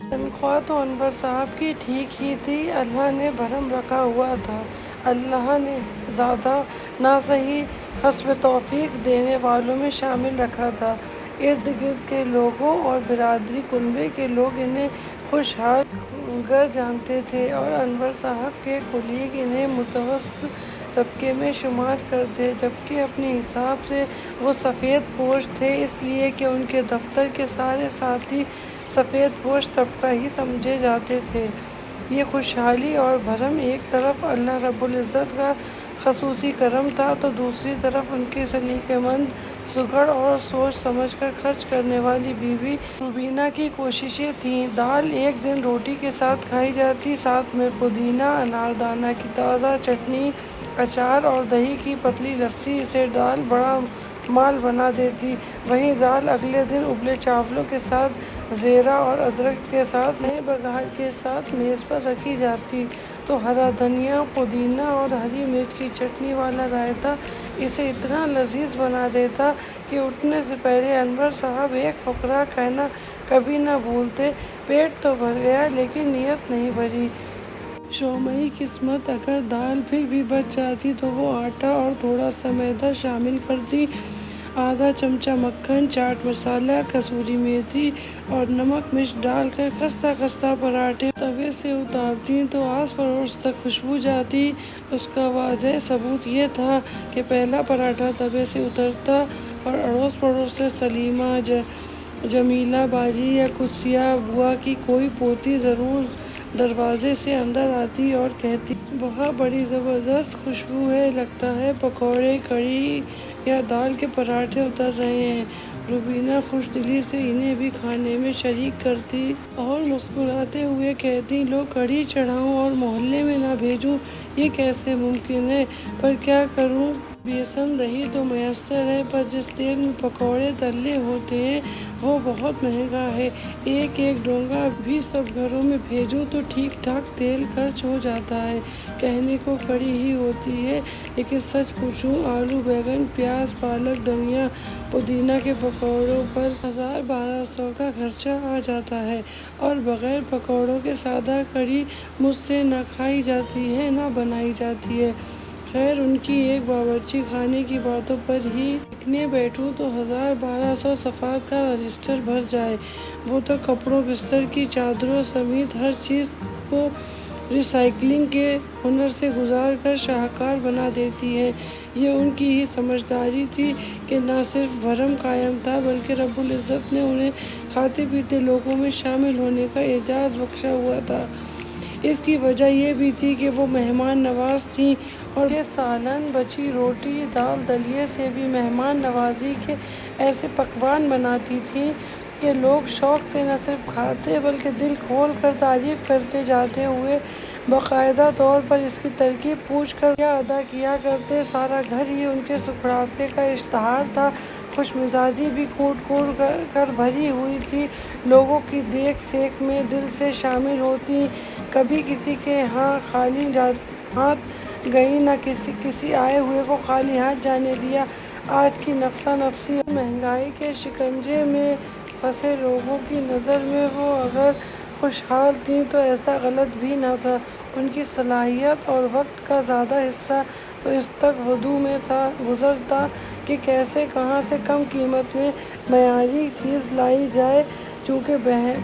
تنخواہ تو انور صاحب کی ٹھیک ہی تھی، اللہ نے بھرم رکھا ہوا تھا۔ اللہ نے زیادہ نہ صحیح حسب توفیق دینے والوں میں شامل رکھا تھا۔ ارد گرد کے لوگوں اور برادری کنبے کے لوگ انہیں خوشحال گر جانتے تھے اور انور صاحب کے کولیگ انہیں متوسط طبقے میں شمار کرتے، جبکہ اپنے حساب سے وہ سفید پوش تھے، اس لیے کہ ان کے دفتر کے سارے ساتھی سفید پوش طبقہ ہی سمجھے جاتے تھے۔ یہ خوشحالی اور بھرم ایک طرف اللہ رب العزت کا خصوصی کرم تھا تو دوسری طرف ان کی سلیقہ مند، سگڑ اور سوچ سمجھ کر خرچ کرنے والی بیوی روبینہ کی کوششیں تھیں۔ دال ایک دن روٹی کے ساتھ کھائی جاتی، ساتھ میں پودینہ، اناردانہ کی تازہ چٹنی، اچار اور دہی کی پتلی لسی اسے دال بڑا مال بنا دیتی۔ وہیں دال اگلے دن ابلے چاولوں کے ساتھ، زیرہ اور ادرک کے ساتھ، نئے بگھار کے ساتھ میز پر رکھی جاتی تو ہرا دھنیا، پودینہ اور ہری مرچ کی چٹنی والا رائتہ اسے اتنا لذیذ بنا دیتا کہ اٹھنے سے پہلے انور صاحب ایک فقرہ کہنا کبھی نہ بھولتے: پیٹ تو بھر گیا لیکن نیت نہیں بھری۔ شومیری قسمت اگر دال پھر بھی بچ جاتی تو وہ آٹا اور تھوڑا سا میدا شامل کرتی، آدھا چمچہ مکھن، چاٹ مسالہ، کسوری میتھی اور نمک مرچ ڈال کر خستہ خستہ پراٹھے توے سے اتارتی تو آس پڑوس تک خوشبو جاتی۔ اس کا واضح ثبوت یہ تھا کہ پہلا پراٹھا توے سے اترتا اور اڑوس پڑوس سے سلیمہ، جمیلہ باجی یا قدسیہ بوا کی کوئی پوتی ضرور دروازے سے اندر آتی اور کہتی: "واہ، بڑی زبردست خوشبو ہے، لگتا ہے پکوڑے، کڑھی یا دال کے پراٹھے اتر رہے ہیں۔" روبینہ خوش دلی سے انہیں بھی کھانے میں شریک کرتی اور مسکراتے ہوئے کہتی: "لو، کڑھی چڑھاؤں اور محلے میں نہ بھیجوں، یہ کیسے ممکن ہے؟ پر کیا کروں، بیسن دہی تو میسر ہے، پر جس تیل میں پکوڑے تلے ہوتے ہیں وہ بہت مہنگا ہے، ایک ایک ڈونگا بھی سب گھروں میں بھیجوں تو ٹھیک ٹھاک تیل خرچ ہو جاتا ہے۔ کہنے کو کڑھی ہی ہوتی ہے، لیکن سچ پوچھوں، آلو، بیگن، پیاز، پالک، دھنیا، پودینہ کے پکوڑوں پر 1000-1200 کا خرچہ آ جاتا ہے، اور بغیر پکوڑوں کے سادہ کڑھی مجھ سے نہ کھائی جاتی ہے نہ بنائی جاتی ہے۔ خیر، ان کی ایک باورچی خانے کی باتوں پر ہی لکھنے بیٹھوں تو 1000-1200 صفحات کا رجسٹر بھر جائے۔ وہ تو کپڑوں بستر کی چادروں سمیت ہر چیز کو ری سائیکلنگ کے ہنر سے گزار کر شاہکار بنا دیتی ہیں۔ یہ ان کی ہی سمجھداری تھی کہ نہ صرف بھرم قائم تھا بلکہ رب العزت نے انہیں کھاتے پیتے لوگوں میں شامل ہونے کا اعزاز بخشا ہوا تھا۔ اس کی وجہ یہ بھی تھی کہ وہ مہمان نواز تھیں اور سالن، بچی روٹی، دال دلیے سے بھی مہمان نوازی کے ایسے پکوان بناتی تھیں کہ لوگ شوق سے نہ صرف کھاتے بلکہ دل کھول کر تعریف کرتے جاتے ہوئے باقاعدہ طور پر اس کی ترکیب پوچھ کر شکریہ ادا کیا کرتے۔ سارا گھر ہی ان کے سکھڑاپے کا اشتہار تھا۔ خوش مزاجی بھی کوٹ کوٹ کر بھری ہوئی تھی، لوگوں کی دیکھ سیکھ میں دل سے شامل ہوتیں، کبھی کسی کے ہاں خالی ہاتھ گئیں، نہ کسی آئے ہوئے کو خالی ہاتھ جانے دیا۔ آج کی نفسا نفسی اور مہنگائی کے شکنجے میں پھنسے لوگوں کی نظر میں وہ اگر خوشحال تھیں تو ایسا غلط بھی نہ تھا۔ ان کی صلاحیت اور وقت کا زیادہ حصہ تو اس تک ہدوء میں گزرتا کہ کیسے کہاں سے کم قیمت میں معیاری چیز لائی جائے۔ چونکہ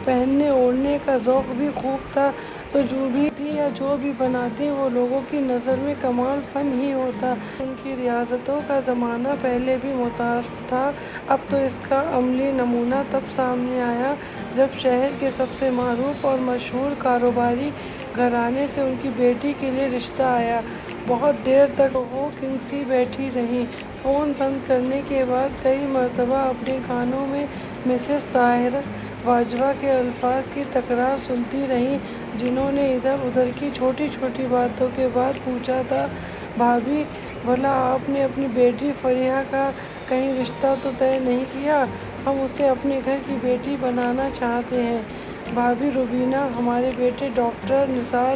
پہننے اوڑھنے کا ذوق بھی خوب تھا تو جو بھی کھاتی یا جو بھی بناتی وہ لوگوں کی نظر میں کمال فن ہی ہوتا۔ ان کی ریاستوں کا زمانہ پہلے بھی متعارف تھا، اب تو اس کا عملی نمونہ تب سامنے آیا جب شہر کے سب سے معروف اور مشہور کاروباری گھرانے سے ان کی بیٹی کے لیے رشتہ آیا۔ بہت دیر تک وہ کنسی بیٹھی رہیں، فون بند کرنے کے بعد کئی مرتبہ اپنے کانوں میں مسز طاہرہ باجوہ کے الفاظ کی تکرار سنتی رہیں، جنہوں نے ادھر ادھر کی چھوٹی چھوٹی باتوں کے بعد پوچھا تھا: "بھابھی، بھلا آپ نے اپنی بیٹی فریحہ کا کہیں رشتہ تو طے نہیں کیا؟ ہم اسے اپنے گھر کی بیٹی بنانا چاہتے ہیں۔" "بھابھی روبینہ، ہمارے بیٹے ڈاکٹر نثار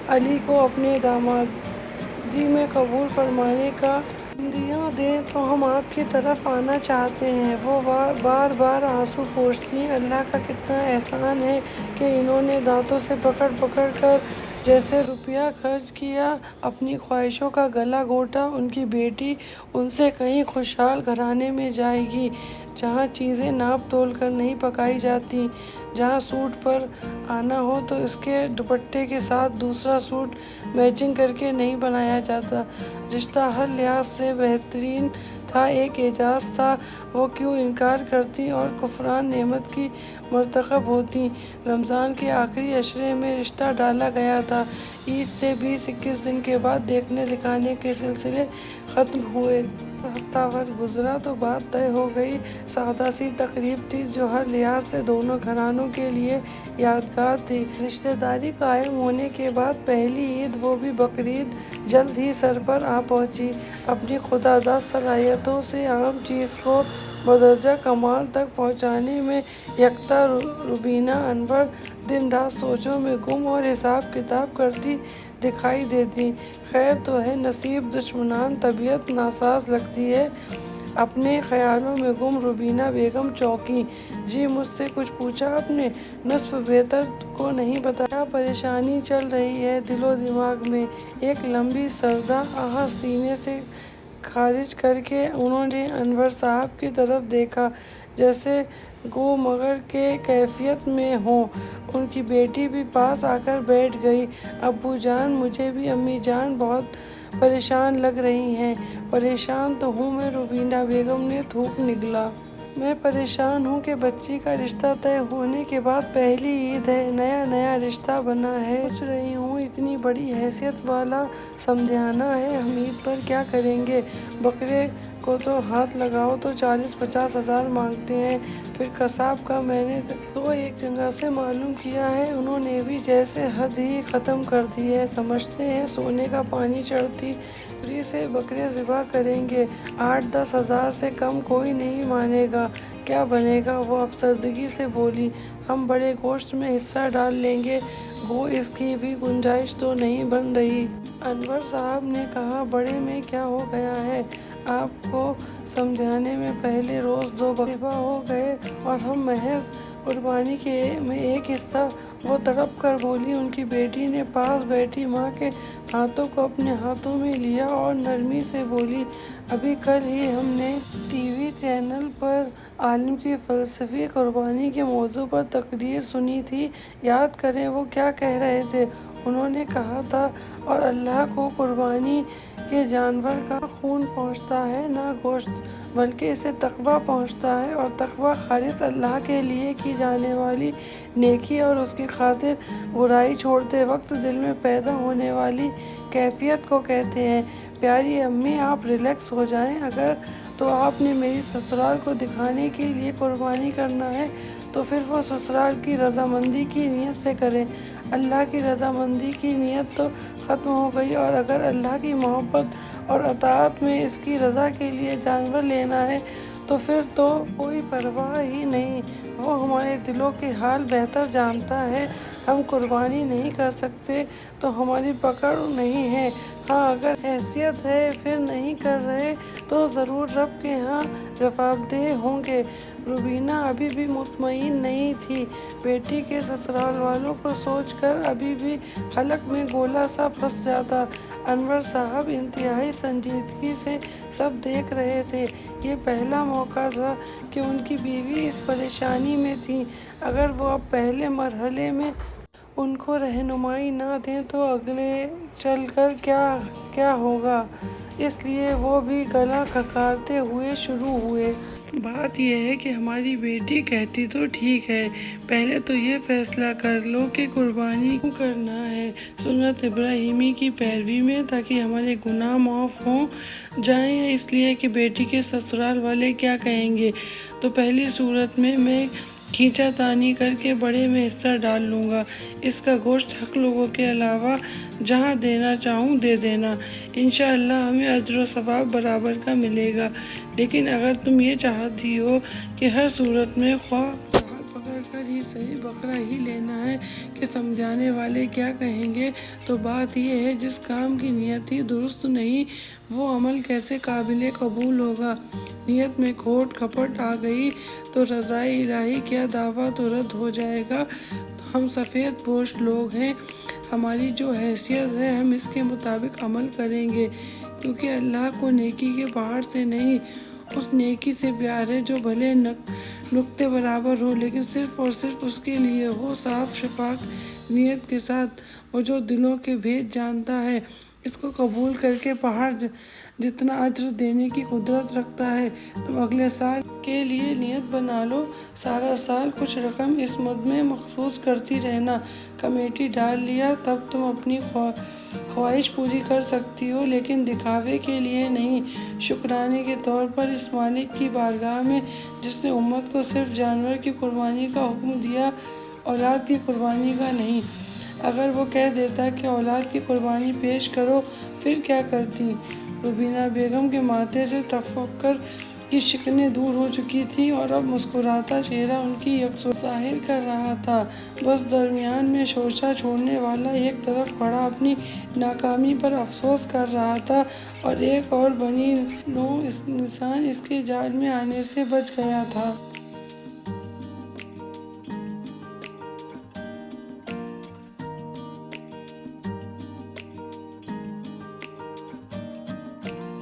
علی کو اپنی دامادی میں قبول فرمانے کا दिया दें तो हम आपकी तरफ आना चाहते हैं। वो बार बार आंसू पोंछती हैं। अल्लाह का कितना एहसान है कि इन्होंने दांतों से पकड़ पकड़ कर जैसे रुपया खर्च किया, अपनी ख्वाहिशों का गला घोंटा। उनकी बेटी उनसे कहीं खुशहाल घराने में जाएगी, जहाँ चीज़ें नाप तोल कर नहीं पकाई जाती, जहाँ सूट पर आना हो तो इसके दुपट्टे के साथ दूसरा सूट मैचिंग करके नहीं बनाया जाता। रिश्ता हर लिहाज से बेहतरीन था, एक एजाज़ था। वो क्यों इनकार करती और कुफरान नेमत की मर्तकब होती। रमज़ान के आखिरी अशरे में रिश्ता डाला गया था। ईद से 20-21 दिन के बाद देखने दिखाने के सिलसिले ख़त्म हुए। हफ्ता भर गुजरा तो बात तय हो गई। सादा सी तकरीब थी जो हर लिहाज से दोनों घरानों के लिए यादगार थी। रिश्तेदारी कायम होने के बाद पहली ईद, वो भी बकरीद, जल्द ही सर पर आ पहुंची। अपनी खुदादाद सलाहियतों से आम चीज़ को बदरजा कमाल तक पहुंचाने में यकता रुबीना अनवर दिन रात सोचों में गुम और हिसाब किताब करती दिखाई देती। खैर तो है नसीब, दुश्मनान तबीयत नासाज लगती है। अपने ख्यालों में गुम रुबीना बेगम चौंकी। जी मुझसे कुछ पूछा आपने? नस्फ बेहतर को नहीं बताया। परेशानी चल रही है दिलो दिमाग में। एक लंबी सरदा आह सीने से खारिज करके उन्होंने अनवर साहब की तरफ देखा, जैसे गो मगर के कैफियत में हो। उनकी बेटी भी पास आकर बैठ गई। अब्बू जान, मुझे भी अम्मी जान बहुत परेशान लग रही हैं। परेशान तो हूँ मैं, रुबीना बेगम ने थूक निकला। मैं परेशान हूँ कि बच्ची का रिश्ता तय होने के बाद पहली ईद है, नया नया रिश्ता बना है। सोच रही हूँ इतनी बड़ी हैसियत वाला समझाना है, हम ईद पर क्या करेंगे? बकरे को तो हाथ लगाओ तो 40-50 हज़ार मांगते हैं। फिर कसाब का मैंने तो एक जगह से मालूम किया है, उन्होंने भी जैसे हद ही ख़त्म कर दी है। समझते हैं सोने का पानी चढ़ती से बकरे ज़िबा करेंगे। 8-10 हज़ार से कम कोई नहीं मानेगा। क्या बनेगा? वो अफसरदगी से बोली। हम बड़े गोश्त में हिस्सा डाल लेंगे, वो इसकी भी गुंजाइश तो नहीं बन रही। अनवर साहब ने कहा, बड़े में क्या हो गया है? आपको समझाने में पहले रोज़ 2 बकरे ज़िबा हो गए और हम महज कुर्बानी के में एक हिस्सा। वो तड़प कर बोली। उनकी बेटी ने पास बैठी माँ के हाथों को अपने हाथों में लिया और नरमी से बोली, अभी कल ही हमने टीवी चैनल पर आलिम की फ़लसफ़ी कुर्बानी के मौजू पर तकरीर सुनी थी। याद करें वो क्या कह रहे थे? उन्होंने कहा था, और अल्लाह को कुर्बानी के जानवर का खून पहुँचता है ना गोश्त, बल्कि इसे तकवा पहुँचता है, और तकवा खालिस अल्लाह के लिए की जाने वाली नेकी और उसकी खातिर बुराई छोड़ते वक्त दिल में पैदा होने वाली कैफियत को कहते हैं। प्यारी अम्मी, आप रिलैक्स हो जाएं। अगर तो आपने मेरी ससुराल को दिखाने के लिए कुर्बानी करना है तो फिर वो ससुराल की रजामंदी की नीयत से करें। अल्लाह की रजामंदी की नीयत तो ख़त्म हो गई, और अगर अल्लाह की मोहब्बत और अताअत में इसकी रज़ा के लिए जानवर लेना है तो फिर तो कोई परवाह ही नहीं। वो हमारे दिलों के हाल बेहतर जानता है। हम कुर्बानी नहीं कर सकते तो हमारी पकड़ नहीं है। हाँ, अगर हैसियत है फिर नहीं कर रहे तो ज़रूर रब के यहाँ जवाबदेह होंगे। रुबीना अभी भी मुतमईन नहीं थी। बेटी के ससुराल वालों को सोचकर अभी भी हलक में गोला सा फंस जाता। अनवर साहब इंतहाई संजीदगी से सब देख रहे थे। ये पहला मौका था कि उनकी बीवी इस परेशानी में थी। अगर वो अब पहले मरहले में उनको रहनुमाई ना दें तो अगले चलकर क्या होगा। इसलिए वो भी गला खखारते हुए शुरू हुए। बात यह है कि हमारी बेटी कहती तो ठीक है, पहले तो ये फैसला कर लो कि कुर्बानी क्यों करना है। सुन्नत इब्राहिमी की पैरवी में, ताकि हमारे गुनाह माफ़ हो जाएं, या इसलिए कि बेटी के ससुराल वाले क्या कहेंगे। तो पहली सूरत में मैं खींचातानी करके बड़े में हिस्सा डाल लूँगा। इसका गोश्त हक लोगों के अलावा जहाँ देना चाहूँ दे देना। इंशाअल्लाह हमें अज्र व सवाब बराबर का मिलेगा। लेकिन अगर तुम ये चाहती हो कि हर सूरत में ख्वाह पकड़ कर ही सही बकरा ही लेना है कि समझाने वाले क्या कहेंगे। तो बात यह है, जिस काम की नियत ही दुरुस्त नहीं, वो अमल कैसे काबिल कबूल होगा। नियत में खोट खपट आ गई तो रज़ाए इलाही क्या दावा तो रद्द हो जाएगा। तो हम सफ़ेद पोश लोग हैं, हमारी जो हैसियत है हम इसके मुताबिक अमल करेंगे, क्योंकि अल्लाह को नेकी के पहाड़ से नहीं, उस नेकी से प्यार है जो भले नुक्ते बराबर हो, लेकिन सिर्फ और सिर्फ उसके लिए हो, साफ शफाफ नियत के साथ। वो जो दिलों के भेद जानता है, इसको कबूल करके पहाड़ जितना अज्र देने की कुदरत रखता है। तुम अगले साल के लिए नियत बना लो, सारा साल कुछ रकम इस मद में मखसूस करती रहना। कमेटी डाल लिया तब तुम अपनी ख्वाहिश पूरी कर सकती हो, लेकिन दिखावे के लिए नहीं, शुक्राने के तौर पर इस मालिक की बारगाह में जिसने उम्मत को सिर्फ जानवर की कुर्बानी का हुक्म दिया, औलाद की कुर्बानी का नहीं। अगर वो कह देता कि औलाद की कुर्बानी पेश करो, फिर क्या करती। रुबीना बेगम के माथे से तफक्कुर की शिकनें दूर हो चुकी थी और अब मुस्कुराता चेहरा उनकी यकसुर ज़ाहिर कर रहा था। बस दरमियान में शोशा छोड़ने वाला एक तरफ खड़ा अपनी नाकामी पर अफसोस कर रहा था और एक और बनी नौ इंसान इसके जाल में आने से बच गया था।